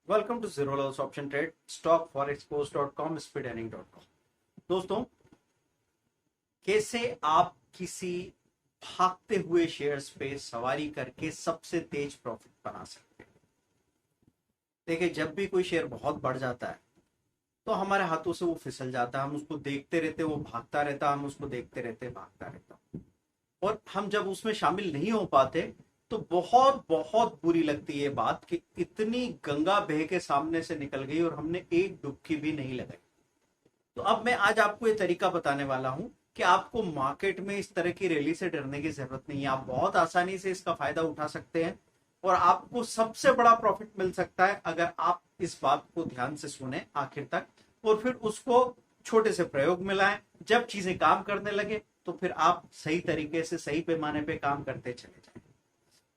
Welcome to zero loss option trade stock फॉरेक्सपोस्ट.com speedearning.com। दोस्तों, कैसे आप किसी भागते हुए शेयर्स पे सवारी करके सबसे तेज प्रॉफिट बना सकते हैं। देखिए, जब भी कोई शेयर बहुत बढ़ जाता है तो हमारे हाथों से वो फिसल जाता है। हम उसको देखते रहते, वो भागता रहता, हम उसको देखते रहते, भागता रहता, और हम जब उसमें शामिल नहीं हो पाते तो बहुत बहुत बुरी लगती है बात कि इतनी गंगा बह के सामने से निकल गई और हमने एक डुबकी भी नहीं लगाई। तो अब मैं आज आपको ये तरीका बताने वाला हूं कि आपको मार्केट में इस तरह की रैली से डरने की जरूरत नहीं है। आप बहुत आसानी से इसका फायदा उठा सकते हैं और आपको सबसे बड़ा प्रॉफिट मिल सकता है अगर आप इस बात को ध्यान से सुने आखिर तक और फिर उसको छोटे से प्रयोग में लाएं। जब चीजें काम करने लगे तो फिर आप सही तरीके से सही पैमाने पे काम करते चले जाएं।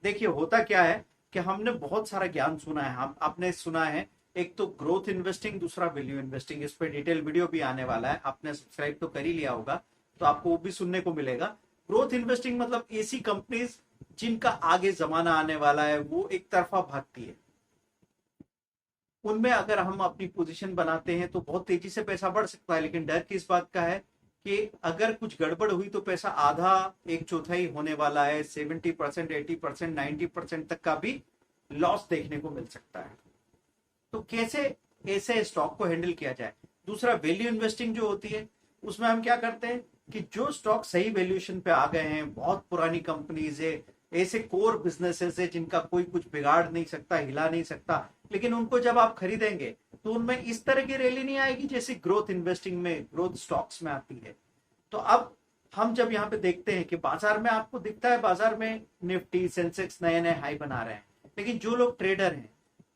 देखिए, होता क्या है कि हमने बहुत सारा ज्ञान सुना है। हम आपने सुना है, एक तो ग्रोथ इन्वेस्टिंग, दूसरा वैल्यू इन्वेस्टिंग। इस पे डिटेल वीडियो भी आने वाला है, आपने सब्सक्राइब तो कर ही लिया होगा तो आपको वो भी सुनने को मिलेगा। ग्रोथ इन्वेस्टिंग मतलब ऐसी कंपनीज जिनका आगे जमाना आने वाला है, वो एक तरफा भागती है। उनमें अगर हम अपनी पोजीशन बनाते हैं तो बहुत तेजी से पैसा बढ़ सकता है, लेकिन डर किस बात का है कि अगर कुछ गड़बड़ हुई तो पैसा आधा एक चौथाई होने वाला है। 70%, 80%, 90% तक का भी लॉस देखने को मिल सकता है। तो कैसे ऐसे स्टॉक को हैंडल किया जाए। दूसरा, वैल्यू इन्वेस्टिंग जो होती है, उसमें हम क्या करते हैं कि जो स्टॉक सही वैल्यूएशन पे आ गए हैं, बहुत पुरानी कंपनीज है, ऐसे कोर बिजनेसेस है जिनका कोई कुछ बिगाड़ नहीं सकता, हिला नहीं सकता, लेकिन उनको जब आप खरीदेंगे तो उनमें इस तरह की रैली नहीं आएगी जैसी ग्रोथ इन्वेस्टिंग में, ग्रोथ स्टॉक्स में आती है। तो अब हम जब यहाँ पे देखते हैं कि बाजार में आपको दिखता है, बाजार में निफ्टी सेंसेक्स नए नए हाई बना रहे हैं, लेकिन जो लोग ट्रेडर हैं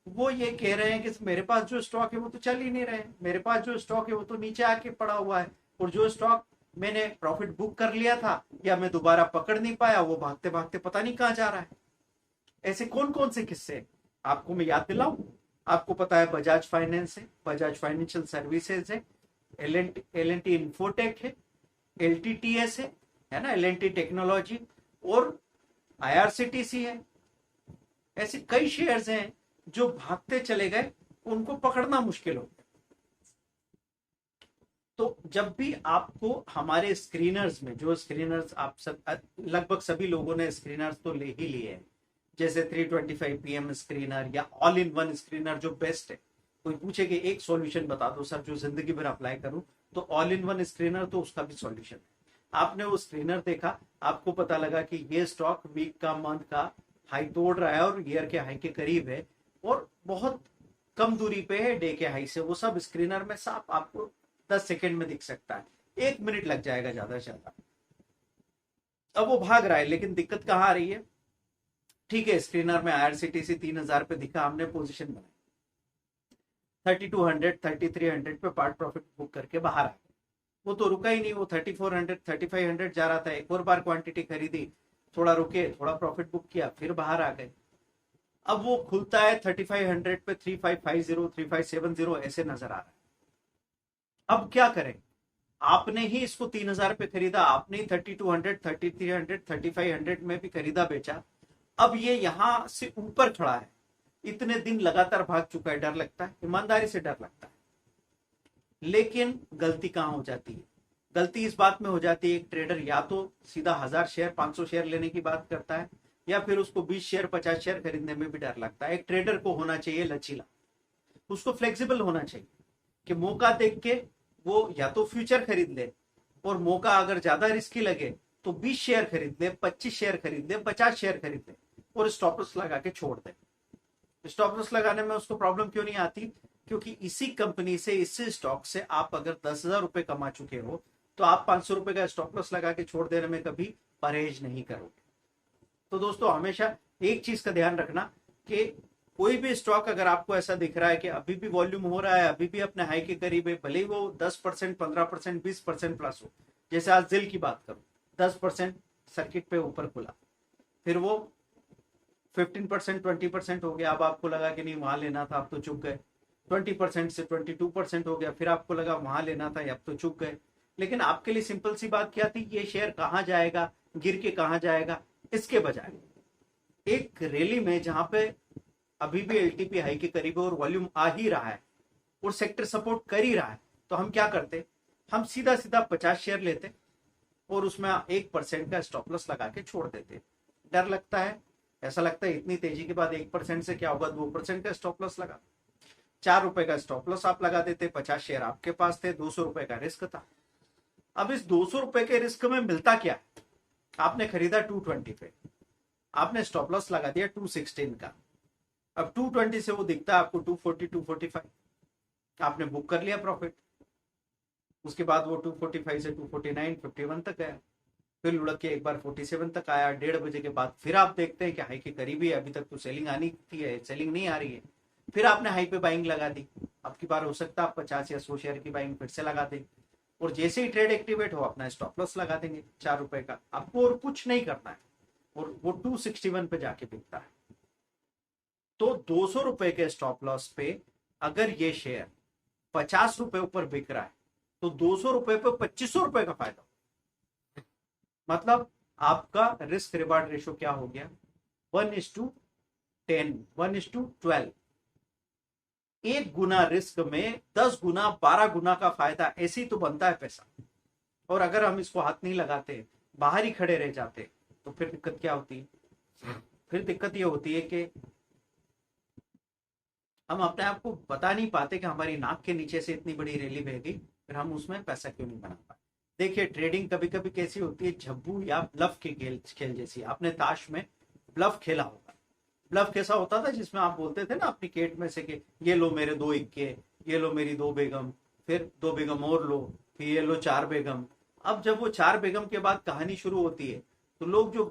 वो ये कह रहे हैं कि मेरे पास जो स्टॉक है वो तो चल ही नहीं रहे, मेरे पास जो स्टॉक है वो तो नीचे आके पड़ा हुआ है, और जो स्टॉक मैंने प्रॉफिट बुक कर लिया था या मैं दोबारा पकड़ नहीं पाया, वो भागते भागते पता नहीं कहाँ जा रहा है। ऐसे कौन कौन से किस्से आपको मैं याद दिलाऊं। आपको पता है, बजाज फाइनेंस है, बजाज फाइनेंशियल सर्विसेज है, एल एन टी इन्फोटेक है, एल टी टी एस है ना, एल एन टी टेक्नोलॉजी, और आईआरसीटीसी है। ऐसे कई शेयर्स हैं जो भागते चले गए, उनको पकड़ना मुश्किल हो गया। तो जब भी आपको हमारे स्क्रीनर्स में, जो स्क्रीनर्स आप सब लगभग सभी लोगों ने स्क्रीनर्स तो ले ही लिए हैं, जैसे 325 पीएम स्क्रीनर या ऑल इन वन स्क्रीनर जो बेस्ट है। कोई पूछे कि एक सॉल्यूशन बता दो सर जो जिंदगी भर अप्लाई करूं, तो ऑल इन वन स्क्रीनर तो उसका भी सॉल्यूशन है। आपने वो स्क्रीनर देखा, आपको पता लगा कि ये स्टॉक वीक का, मंथ का हाई तोड़ रहा है और ईयर के हाई के करीब है और बहुत कम दूरी पे है डे के हाई से, वो सब स्क्रीनर में साफ आपको 10 सेकेंड में दिख सकता है। 1 मिनट लग जाएगा ज्यादा से ज्यादा। अब वो भाग रहा है, लेकिन दिक्कत कहाँ आ रही है। ठीक है, स्क्रीनर में आईआरसीटीसी 3000 पे दिखा, हमने पोजीशन बनाई, 3200, 3300 पे पार्ट प्रॉफिट बुक करके बाहर आ गए। वो तो रुका ही नहीं, वो 3400, 3500 जा रहा था। एक और बार क्वांटिटी खरीदी, थोड़ा रुके, थोड़ा प्रॉफिट बुक किया, फिर बाहर आ गए। अब वो खुलता है 3500 पे, 3550, 3570 ऐसे नजर आ रहा है। अब क्या करें। आपने ही इसको 3000 पे खरीदा, आपने ही 3200, 3300, 3500 में भी खरीदा बेचा। अब ये यहां से ऊपर खड़ा है, इतने दिन लगातार भाग चुका है, डर लगता है, ईमानदारी से डर लगता है। लेकिन गलती कहां हो जाती है। गलती इस बात में हो जाती है, एक ट्रेडर या तो सीधा 1000 शेयर 500 शेयर लेने की बात करता है, या फिर उसको 20 शेयर 50 शेयर खरीदने में भी डर लगता है। एक ट्रेडर को होना चाहिए लचीला, उसको फ्लेक्सिबल होना चाहिए कि मौका देख के वो या तो फ्यूचर खरीद ले, और मौका अगर ज्यादा रिस्की लगे तो 20 शेयर खरीद ले, 25 शेयर खरीद ले, 50 शेयर खरीद ले, और स्टॉप लॉस लगा के छोड़ दे। स्टॉप लॉस लगाने में उसको प्रॉब्लम क्यों नहीं आती, क्योंकि इसी कंपनी से, इसी स्टॉक से आप अगर 10,000 रुपए कमा चुके हो तो आप 500 रुपए का स्टॉप लॉस लगा के छोड़ देने में कभी परहेज नहीं करोगे। तो दोस्तों, हमेशा एक चीज का ध्यान रखना कि कोई भी स्टॉक अगर आपको ऐसा दिख रहा है कि अभी भी वॉल्यूम हो रहा है, अभी भी अपने हाई के करीब है, भले ही वो 10%, 15%, 20% प्लस हो। जैसे आज जिल की बात करूं, 10% सर्किट पे ऊपर खुला, फिर वो 15%, 20% हो गया। अब आपको लगा कि नहीं वहां लेना था, अब तो चुक गए। 20% से 22% हो गया, फिर आपको लगा वहां लेना था, अब तो चुक गए। लेकिन आपके लिए सिंपल सी बात क्या थी, ये शेयर कहां जाएगा, गिर के कहां जाएगा, इसके बजाय एक रैली में जहां पे अभी भी एलटीपी हाई के करीब है और वॉल्यूम आ ही रहा है और सेक्टर सपोर्ट कर ही रहा है, तो हम क्या करते, हम सीधा सीधा 50 शेयर लेते और उसमें 1% का स्टॉप लॉस लगा के छोड़ देते। डर लगता है, ऐसा लगता है इतनी तेजी के बाद 1% से क्या होगा, 2% का स्टॉप लॉस लगा, 4 रुपए का स्टॉप लॉस आप लगा देते, 50 शेयर आपके पास थे, 200 रुपए का रिस्क था। अब इस 200 रुपए के रिस्क में मिलता क्या, आपने खरीदा 220 पे, आपने स्टॉप लॉस लगा दिया 216 का, अब 220 से वो दिखता है आपको 240 245, आपने बुक कर लिया प्रॉफिट। उसके बाद वो 245 से 249 51 तक गया, फिर लुढ़क के एक बार 47 तक आया। 1:30 बजे के बाद फिर आप देखते हैं कि हाई के करीब ही, अभी तक तो सेलिंग आनी थी, है सेलिंग नहीं आ रही है, फिर आपने हाई पे बाइंग लगा दी। अब की बार हो सकता है आप 50 या 100 शेयर की बाइंग फिर से लगा दें और जैसे ही ट्रेड एक्टिवेट हो अपना स्टॉप लॉस लगा देंगे 4 रुपए का, आपको और कुछ नहीं करना है और वो 261 पे जाके बिकता है। तो 200 रुपए के स्टॉप लॉस पे अगर ये शेयर 50 रुपए ऊपर बिक रहा है तो 200 रुपए पे 2500 रुपए का फायदा, मतलब आपका रिस्क रिवार्ड रेशो क्या हो गया, 1:10 1:12, 1 गुना रिस्क में 10 गुना 12 गुना का फायदा, ऐसे ही तो बनता है पैसा। और अगर हम इसको हाथ नहीं लगाते, बाहर ही खड़े रह जाते, तो फिर दिक्कत क्या होती है, फिर दिक्कत ये होती है कि हम अपने आप को बता नहीं पाते कि हमारी नाक के नीचे से इतनी बड़ी रैली बह गई, फिर हम उसमें पैसा क्यों नहीं बना पाए। देखिए ट्रेडिंग कभी कभी कैसी होती है, झब्बू या ब्लफ के खेल जैसी। आपने ताश में ब्लफ खेला होगा, ब्लफ कैसा होता था, जिसमें आप बोलते थे ना अपनी केट में से कि ये लो मेरे 2 इक्के, ये लो मेरी 2 बेगम, फिर 2 बेगम और लो, फिर ये लो 4 बेगम। अब जब वो 4 बेगम के बाद कहानी शुरू होती है तो लोग जो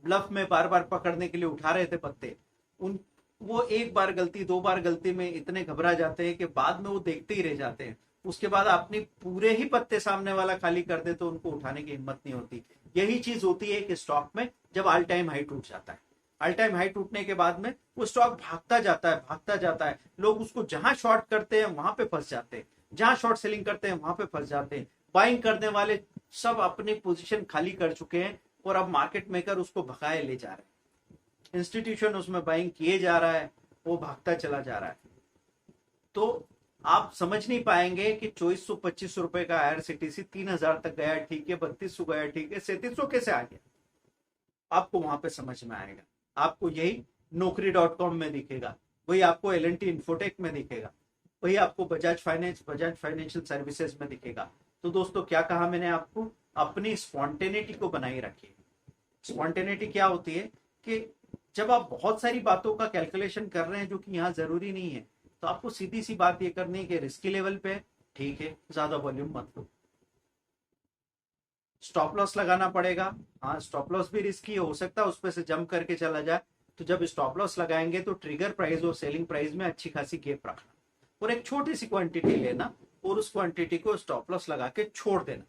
ब्लफ में बार बार पकड़ने के लिए उठा रहे थे पत्ते, उन वो एक बार गलती 2 बार गलती में इतने घबरा जाते हैं कि बाद में वो देखते ही रह जाते हैं। उसके बाद अपनी पूरे ही पत्ते सामने वाला खाली कर दे तो उनको उठाने की हिम्मत नहीं होती। यही चीज होती है कि स्टॉक में जब ऑल टाइम हाई टूट जाता है, ऑल टाइम हाई टूटने के बाद में वो स्टॉक भागता जाता है, भागता जाता है। लोग उसको जहां शॉर्ट करते हैं वहां पे फंस जाते हैं, जहां शॉर्ट सेलिंग करते हैं वहां पे फंस जाते हैं। बाइंग करने वाले सब अपनी पोजीशन खाली कर चुके हैं और अब मार्केट मेकर उसको भगाए ले जा रहे हैं, इंस्टीट्यूशन उसमें बाइंग किए जा रहा है, वो भागता चला जा रहा है। तो आप समझ नहीं पाएंगे कि 2425 रुपए का आईआरसीटीसी 3000 तक गया ठीक है, 3200 गया ठीक है, 3700 कैसे आ गया, आपको वहां पे समझ में आएगा। आपको यही Naukri.com में दिखेगा, वही आपको L&T इन्फोटेक में दिखेगा, वही आपको बजाज फाइनेंशियल सर्विसेज में दिखेगा। तो दोस्तों क्या कहा मैंने आपको, अपनी स्पॉन्टेनिटी को बनाए रखिए। स्पॉन्टेनिटी क्या होती है कि जब आप बहुत सारी बातों का कैलकुलेशन कर रहे हैं जो कि यहाँ जरूरी नहीं है, तो आपको सीधी सी बात ये करनी है कि रिस्की लेवल पे ठीक है, ज्यादा वॉल्यूम मत लो। स्टॉप लॉस लगाना पड़ेगा, हाँ स्टॉप लॉस भी रिस्की हो सकता है उस पर से जंप करके चला जाए, तो जब स्टॉप लॉस लगाएंगे तो ट्रिगर प्राइस और सेलिंग प्राइस में अच्छी खासी गैप रखना और एक छोटी सी क्वांटिटी लेना और उस क्वांटिटी को स्टॉप लॉस लगा के छोड़ देना,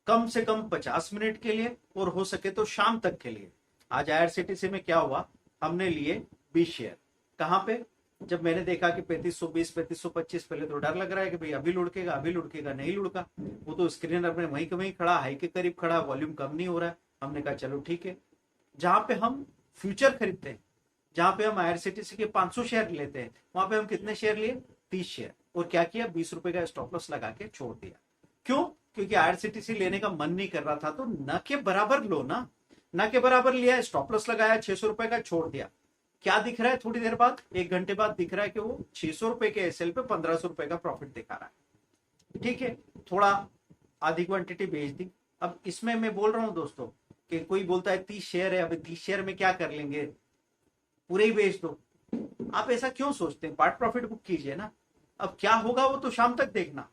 कम से कम 50 मिनट के लिए और हो सके तो शाम तक के लिए। आज आईआरसीटीसी में क्या हुआ, हमने लिए 20 शेयर, कहां पे, जब मैंने देखा कि 3520 3525, पहले तो डर लग रहा है कि भाई अभी लुढ़केगा, अभी लुढ़केगा, नहीं लुढ़का, वो तो स्क्रीनर में वहीं के वहीं खड़ा, हाई के करीब खड़ा, वॉल्यूम कम नहीं हो रहा है। हमने कहा चलो ठीक है, जहां पे हम फ्यूचर खरीदते हैं, जहां पे हम आईआरसीटीसी के 500 शेयर लेते हैं, वहां पे हम कितने शेयर लिए, 30 शेयर, और क्या किया, 20 रुपए का स्टॉप लॉस लगा के छोड़ दिया। क्यों, क्योंकि आईआरसीटीसी लेने का मन नहीं कर रहा था, तो न के बराबर लो ना, न के बराबर लिया, स्टॉप लॉस लगाया 600 रुपए का, छोड़ दिया। क्या दिख रहा है, थोड़ी देर बाद 1 घंटे बाद दिख रहा है कि वो 600 रुपए के एसएल पे 1500 रुपए का प्रॉफिट दिखा रहा है। ठीक है, थोड़ा आधी क्वांटिटी बेच दी। अब इसमें मैं बोल रहा हूं दोस्तों कि कोई बोलता है 30 शेयर है, अभी 30 शेयर में क्या कर लेंगे, पूरे ही बेच दो। आप ऐसा क्यों सोचते हैं, पार्ट प्रॉफिट बुक कीजिए ना, अब क्या होगा वो तो शाम तक देखना।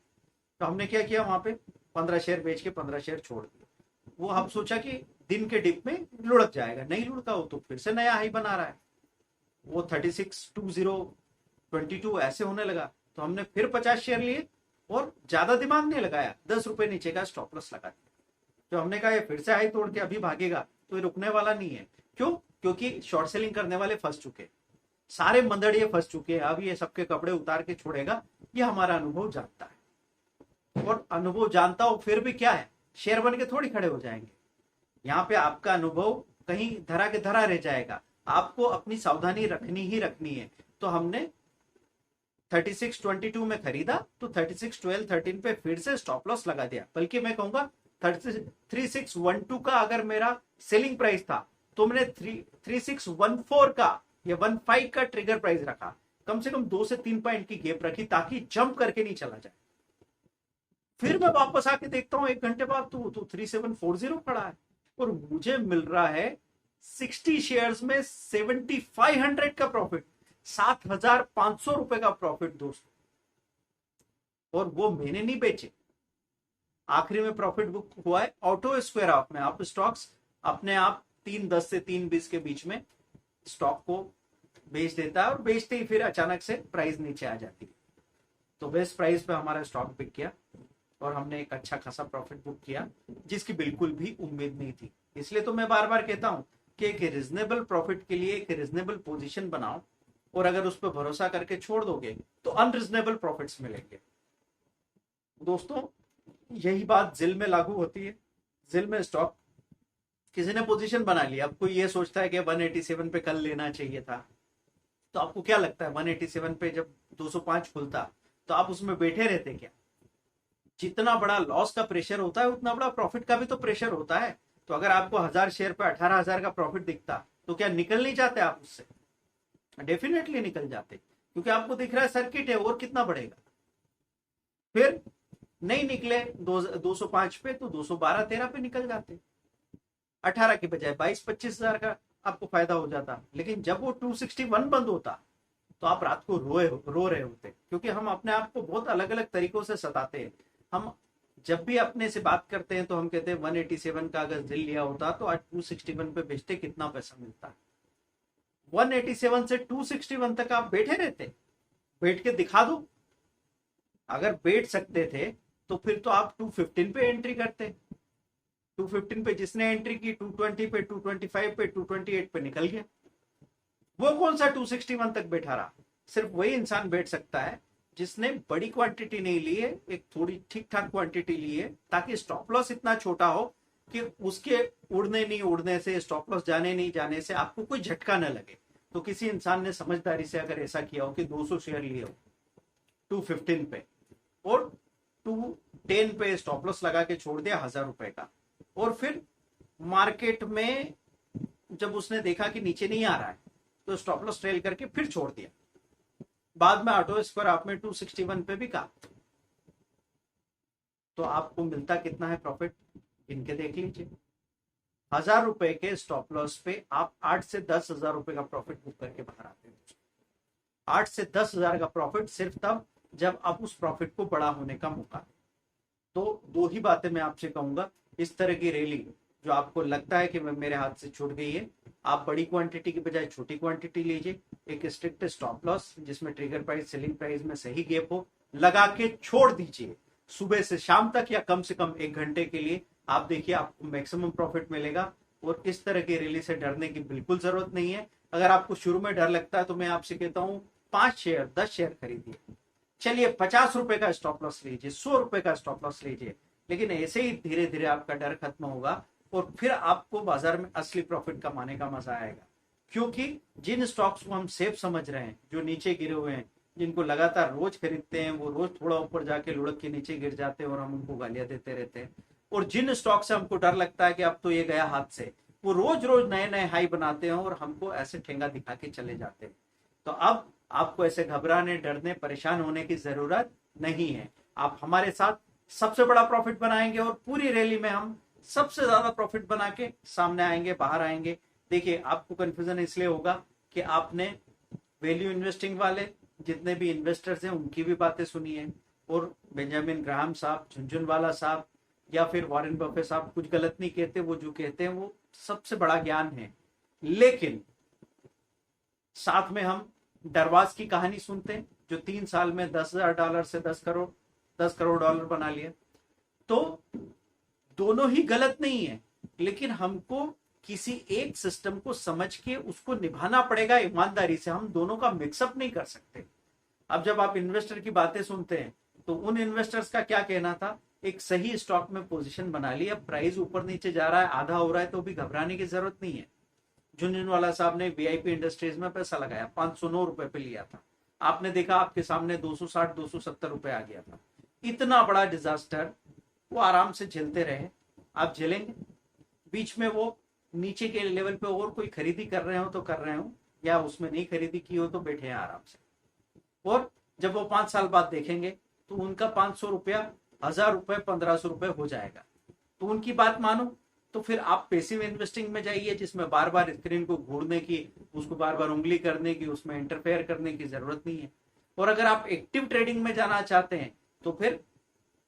तो हमने क्या किया, वहां पे 15 शेयर बेच के 15 शेयर छोड़ दिए। वो हम सोचा कि दिन के डिप में लुढ़क जाएगा, नहीं लुढ़का, वो तो फिर से नया हाई बना रहा है, वो 362022 ऐसे होने लगा। तो हमने फिर 50 शेयर लिए और ज्यादा दिमाग नहीं लगाया, 10 रुपए नीचे का स्टॉप लॉस लगा दिया। तो हमने कहा ये फिर से हाई तोड़ के अभी भागेगा तो ये रुकने वाला नहीं है। क्यों, क्योंकि शॉर्ट सेलिंग करने वाले फंस चुके, सारे मंदड़िए फंस चुके हैं, अब ये सबके कपड़े उतार के छोड़ेगा, ये हमारा अनुभव जानता है। और अनुभव जानता हो फिर भी क्या है, शेयर बन के थोड़ी खड़े हो जाएंगे, यहाँ पे आपका अनुभव कहीं धरा के धरा रह जाएगा। आपको अपनी सावधानी रखनी ही रखनी है। तो हमने 3622 में खरीदा तो 361213 पे फिर से स्टॉप लॉस लगा दिया। बल्कि मैं कहूंगा 3612 का अगर मेरा सेलिंग प्राइस था तो मैंने 3614 का या 15 का ट्रिगर प्राइस रखा। कम से कम 2 से 3 पॉइंट की गैप रखी ताकि जंप करके नहीं चला जाए। फिर मैं वापस आके देखता हूं 1 घंटे बाद तो 3740 खड़ा है और मुझे मिल रहा है 60 शेयर्स में 7500 का प्रॉफिट, 7500 रुपए का प्रॉफिट दोस्तों। और वो मैंने नहीं बेचे, आखिरी में प्रॉफिट बुक हुआ है ऑटो स्क्वायर ऑफ में। आप स्टॉक्स अपने आप 3.10 से 3.20 के बीच में स्टॉक को बेच देता है और बेचते ही फिर अचानक से प्राइस नीचे आ जाती है। तो बेस्ट प्राइस पे हमारा स्टॉक बिक गया और हमने एक अच्छा खासा प्रॉफिट बुक किया जिसकी बिल्कुल भी उम्मीद नहीं थी। इसलिए तो मैं बार बार कहता हूं कि एक रिजनेबल प्रॉफिट के लिए एक रिजनेबल पोजीशन बनाओ और अगर उस पर भरोसा करके छोड़ दोगे तो अनरिजनेबल प्रॉफिट्स मिलेंगे। दोस्तों यही बात जिल में लागू होती है। जिल में स्टॉक किसी ने पोजीशन बना लिया, अब कोई ये सोचता है कि 187 पे कल लेना चाहिए था, तो आपको क्या लगता है 187 पे जब 205 खुलता तो आप उसमें बैठे रहते क्या? जितना बड़ा लॉस का प्रेशर होता है उतना बड़ा प्रॉफिट का भी तो प्रेशर होता है। तो अगर आपको 1000 शेयर पे 18,000 का प्रॉफिट दिखता तो क्या निकल नहीं जाते आप उससे? डेफिनेटली निकल जाते, क्योंकि आपको दिख रहा है सर्किट है और कितना बढ़ेगा। फिर नहीं निकले 205 पे तो 212-13 पे निकल जाते, 18 के बजाय 22-25 हजार का आपको फायदा हो जाता। लेकिन जब वो 261 बंद होता तो आप रात को रो रहे होते, क्योंकि हम अपने आप को बहुत अलग अलग तरीकों से सताते हैं। हम जब भी अपने से बात करते हैं तो हम कहते हैं 187 का अगर दिल लिया होता तो आज 261 पे बेचते कितना पैसा मिलता। 187 से 261 तक आप बैठे रहते, बैठ के दिखा दो। अगर बैठ सकते थे तो फिर तो आप 215 पे एंट्री करते। 215 पे जिसने एंट्री की 220 पे, 225 पे, 228 पे निकल गया। वो कौन सा 261 तक बैठा रहा? सिर्फ वही इंसान बैठ सकता है जिसने बड़ी क्वांटिटी नहीं ली है, एक थोड़ी ठीक ठाक क्वांटिटी ली है, ताकि स्टॉप लॉस इतना छोटा हो कि उसके उड़ने नहीं उड़ने से, स्टॉप लॉस जाने नहीं जाने से आपको कोई झटका न लगे। तो किसी इंसान ने समझदारी से अगर ऐसा किया हो कि 200 शेयर लिए हो 215 पे और 210 पे स्टॉप लॉस लगा के छोड़ दिया 1000 रुपए का, और फिर मार्केट में जब उसने देखा कि नीचे नहीं आ रहा है तो स्टॉप लॉस ट्रेल करके फिर छोड़ दिया, बाद में ऑटो स्क्वायर आप में 261 पे भी का, तो आपको मिलता कितना है प्रॉफिट? इनके देख लीजिए। 1000 रुपए के स्टॉप लॉस पे आप 8 से 10,000 रुपए का प्रॉफिट बुक करके बाहर आते हैं। 8 से 10,000 का प्रॉफिट सिर्फ तब जब आप उस प्रॉफिट को बड़ा होने का मौका दें। तो दो ही बातें मैं आपसे कहूंगा, इस तरह की रैली जो आपको लगता है कि मेरे हाथ से छूट गई है, आप बड़ी क्वांटिटी की बजाय छोटी क्वांटिटी लीजिए, एक स्ट्रिक्ट स्टॉप लॉस जिसमें ट्रिगर प्राइस सेलिंग प्राइस में सही गैप हो, लगा के छोड़ दीजिए सुबह से शाम तक या कम से कम 1 घंटे के लिए। आप देखिए आपको मैक्सिमम प्रॉफिट मिलेगा और इस तरह की रैली से डरने की बिल्कुल जरूरत नहीं है। अगर आपको शुरू में डर लगता है तो मैं आपसे कहता हूँ 5 शेयर 10 शेयर खरीदिए, चलिए 50 रुपए का स्टॉप लॉस लीजिए, 100 रुपए का स्टॉप लॉस लीजिए, लेकिन ऐसे ही धीरे धीरे आपका डर खत्म होगा और फिर आपको बाजार में असली प्रॉफिट कमाने का मजा आएगा। क्योंकि जिन स्टॉक्स को हम सेफ समझ रहे हैं, जो नीचे गिरे हुए हैं, जिनको लगातार रोज खरीदते हैं, वो रोज थोड़ा ऊपर जाके लुढ़क के नीचे गिर जाते हैं और हम उनको गालियां देते रहते हैं। और जिन स्टॉक से हमको डर लगता है कि अब तो ये गया हाथ से, वो रोज रोज नए नए हाई बनाते हैं और हमको ऐसे ठेंगा दिखा के चले जाते हैं। तो अब आपको ऐसे घबराने, डरने, परेशान होने की जरूरत नहीं है। आप हमारे साथ सबसे बड़ा प्रॉफिट बनाएंगे और पूरी रैली में हम सबसे ज्यादा प्रॉफिट बना के सामने आएंगे, बाहर आएंगे। देखिए आपको कंफ्यूजन इसलिए होगा कि आपने वैल्यू इन्वेस्टिंग वाले जितने भी इन्वेस्टर्स हैं उनकी भी बातें सुनी है, और बेंजामिन ग्राहम साहब, झुनझुनवाला साहब या फिर वॉरेन बफे साहब कुछ गलत नहीं कहते, वो जो कहते हैं वो सबसे बड़ा ज्ञान है। लेकिन साथ में हम डरवाज की कहानी सुनते हैं जो 3 साल में $10,000 से 10 करोड़ डॉलर बना लिया। तो दोनों ही गलत नहीं है, लेकिन हमको किसी एक सिस्टम को समझ के उसको निभाना पड़ेगा ईमानदारी से। हम दोनों का मिक्सअप नहीं कर सकते। अब जब आप इन्वेस्टर की बातें सुनते हैं तो उन इन्वेस्टर्स का क्या कहना था, एक सही स्टॉक में पोजीशन बना ली, अब प्राइस ऊपर नीचे जा रहा है, आधा हो रहा है, तो भी घबराने की जरूरत नहीं है। झुनझुनवाला साहब ने वीआईपी इंडस्ट्रीज में पैसा लगाया, 509 रुपए पे लिया था, आपने देखा आपके सामने 260 270 रुपए आ गया था। इतना बड़ा डिजास्टर वो आराम से झेलते रहे, आप झेलेंगे? बीच में वो नीचे के लेवल पे और कोई खरीदी कर रहे हो तो कर रहे हो, या उसमें नहीं खरीदी की हो तो बैठे हैं आराम से। और जब वो 5 साल बाद देखेंगे तो उनका 500 रुपया 1000 रुपए 1500 रुपए हो जाएगा। तो उनकी बात मानो तो फिर आप पैसिव इन्वेस्टिंग में जाइए, जिसमें बार बार स्क्रीन को घूरने की, उसको बार बार उंगली करने की, उसमें इंटरफेयर करने की जरूरत नहीं है। और अगर आप एक्टिव ट्रेडिंग में जाना चाहते हैं तो फिर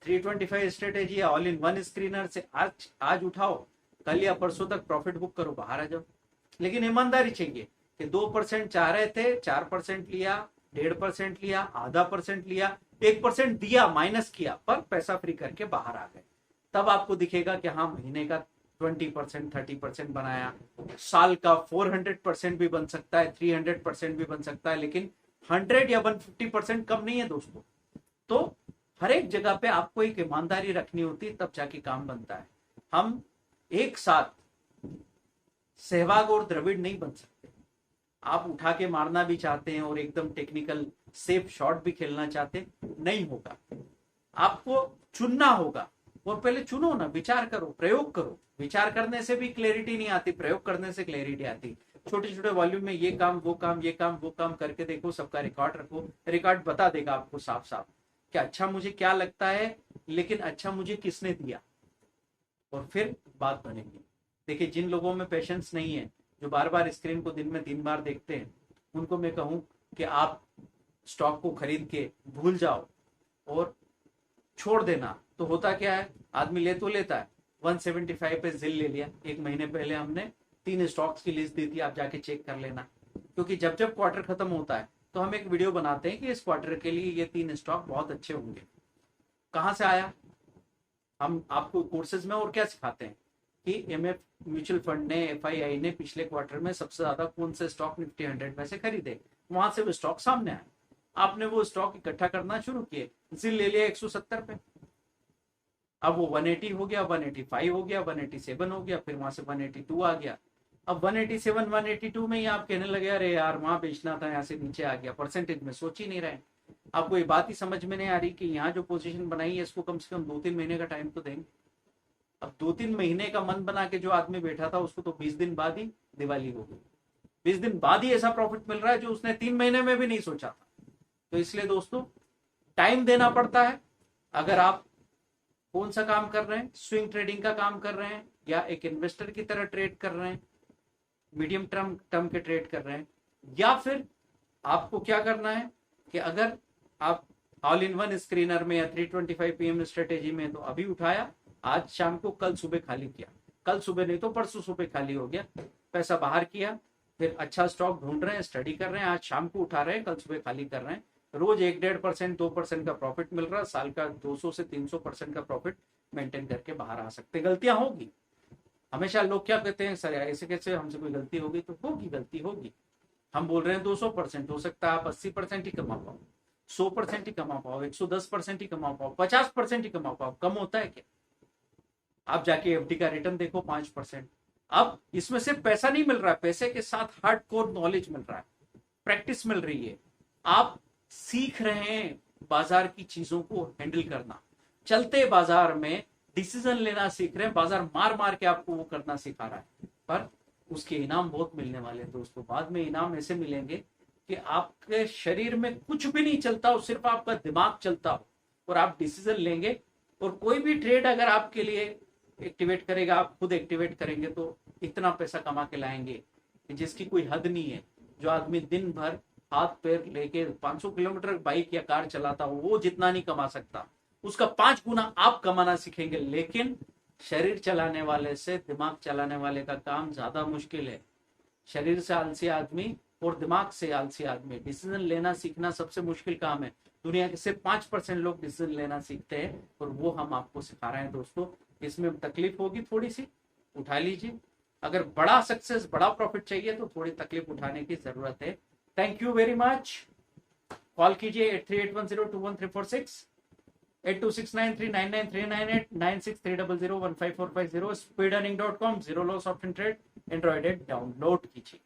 325 स्ट्रेटेजी या ऑल इन वन स्क्रीनर से आज उठाओ, कल या परसों तक प्रॉफिट बुक करो, बाहर आ जाओ। लेकिन ईमानदारी चाहिए कि 2% चाह रहे थे, 4% लिया, 1.5% लिया, %0.5 लिया, 1% दिया, माइनस किया, पर पैसा फ्री करके बाहर आ गए। तब आपको दिखेगा कि हाँ, महीने का 20% 30% बनाया, साल का 400% भी बन सकता है, 300% भी बन सकता है, लेकिन 100 या 150% कम नहीं है दोस्तों। तो हर एक जगह पे आपको एक ईमानदारी रखनी होती है, तब जाके काम बनता है। हम एक साथ सहवाग और द्रविड़ नहीं बन सकते। आप उठा के मारना भी चाहते हैं और एकदम टेक्निकल सेफ शॉट भी खेलना चाहते, नहीं होगा। आपको चुनना होगा, और पहले चुनो ना, विचार करो, प्रयोग करो। विचार करने से भी क्लैरिटी नहीं आती, प्रयोग करने से क्लैरिटी आती। छोटे छोटे वॉल्यूम में ये काम वो काम ये काम वो काम करके देखो, सबका रिकॉर्ड रखो, रिकॉर्ड बता देगा आपको साफ साफ कि अच्छा मुझे क्या लगता है, लेकिन अच्छा मुझे किसने दिया, और फिर बात बनेगी। देखिए, जिन लोगों में पेशेंस नहीं है, जो बार बार स्क्रीन को दिन में 3 बार देखते हैं, उनको मैं कहूं कि आप स्टॉक को खरीद के भूल जाओ और छोड़ देना। तो होता क्या है, आदमी ले तो लेता है, 175 पे जिल ले लिया। 1 महीने पहले हमने 3 स्टॉक्स की लिस्ट दी थी, आप जाके चेक कर लेना। क्योंकि जब जब क्वार्टर खत्म होता है तो हम एक वीडियो बनाते हैं कि इस क्वार्टर के लिए ये 3 स्टॉक बहुत अच्छे होंगे। कहां से आया? हम आपको कोर्सेज में और क्या सिखाते हैं कि एमएफ म्यूचुअल फंड ने, एफआईआई ने पिछले क्वार्टर में सबसे ज्यादा कौन से स्टॉक निफ्टी 100 में से खरीदे, वहां से वो स्टॉक सामने आए। आपने वो स्टॉक इकट्ठा करना शुरू किए, जिल ले लिया 170 पे, अब वो 180 हो गया, 185 हो गया, 187 हो गया, फिर वहां से 182 आ गया। अब 187 182 में ही आप कहने लगे अरे यार वहां बेचना था, यहाँ से नीचे आ गया। परसेंटेज में सोच ही नहीं रहे। आपको ये बात ही समझ में नहीं आ रही कि यहाँ जो पोजीशन बनाई है इसको कम से कम 2-3 महीने का टाइम तो देंगे। अब 2-3 महीने का मन बना के जो आदमी बैठा था, उसको तो 20 दिन बाद ही दिवाली हो गई। 20 दिन बाद ही ऐसा प्रॉफिट मिल रहा है जो उसने 3 महीने में भी नहीं सोचा था। तो इसलिए दोस्तों, टाइम देना पड़ता है। अगर आप कौन सा काम कर रहे हैं, स्विंग ट्रेडिंग का काम कर रहे हैं, या एक इन्वेस्टर की तरह ट्रेड कर रहे हैं, मीडियम टर्म के ट्रेड कर रहे हैं, या फिर आपको क्या करना है कि अगर आप ऑल इन वन स्क्रीनर में या 325 PM स्ट्रेटेजी में, तो अभी उठाया, आज शाम को, कल सुबह खाली किया, कल सुबह नहीं तो परसों सुबह खाली हो गया, पैसा बाहर किया, फिर अच्छा स्टॉक ढूंढ रहे हैं, स्टडी कर रहे हैं, आज शाम को उठा रहे हैं, कल सुबह खाली कर रहे हैं, रोज 1-1.5% 2% का प्रॉफिट मिल रहा है, साल का 200 से 300% का प्रॉफिट मेंटेन करके बाहर आ सकते। गलतियां होगी, हमेशा लोग क्या कहते हैं, सर ऐसे कैसे हमसे कोई गलती होगी? तो होगी, गलती होगी। हम बोल रहे हैं 200%, हो सकता है आप 80% ही कमा पाओ, 100% ही कमा पाओ, 110% ही कमा पाओ, 50% ही कमा पाओ। कम होता है क्या? आप जाके एफडी का रिटर्न देखो, 5%। अब इसमें सिर्फ पैसा नहीं मिल रहा है, पैसे के साथ हार्डकोर नॉलेज मिल रहा है, प्रैक्टिस मिल रही है, आप सीख रहे हैं बाजार की चीजों को हैंडल करना, चलते बाजार में डिसीजन लेना सीख रहे हैं, बाजार मार मार के आपको वो करना सिखा रहा है। पर उसके इनाम बहुत मिलने वाले हैं दोस्तों। बाद में इनाम ऐसे मिलेंगे कि आपके शरीर में कुछ भी नहीं चलता हो, सिर्फ आपका दिमाग चलता हो, और आप डिसीजन लेंगे। और कोई भी ट्रेड अगर आपके लिए एक्टिवेट करेगा, आप खुद एक्टिवेट करेंगे, तो इतना पैसा कमा के लाएंगे कि जिसकी कोई हद नहीं है। जो आदमी दिन भर हाथ पैर लेके 500 किलोमीटर बाइक या कार चलाता हो, वो जितना नहीं कमा सकता, उसका 5 गुना आप कमाना सीखेंगे। लेकिन शरीर चलाने वाले से दिमाग चलाने वाले का काम ज्यादा मुश्किल है। शरीर से आलसी आदमी और दिमाग से आलसी आदमी, डिसीजन लेना सीखना सबसे मुश्किल काम है। दुनिया के सिर्फ 5% लोग डिसीजन लेना सीखते हैं, और वो हम आपको सिखा रहे हैं दोस्तों। इसमें तकलीफ होगी थोड़ी सी, उठा लीजिए। अगर बड़ा सक्सेस, बड़ा प्रॉफिट चाहिए तो थोड़ी तकलीफ उठाने की जरूरत है। Thank you very much. Call कीजिए 8381021346, 8269399398, 9630015450, speedearning.com, zero loss option trade. Android app download कीजिए।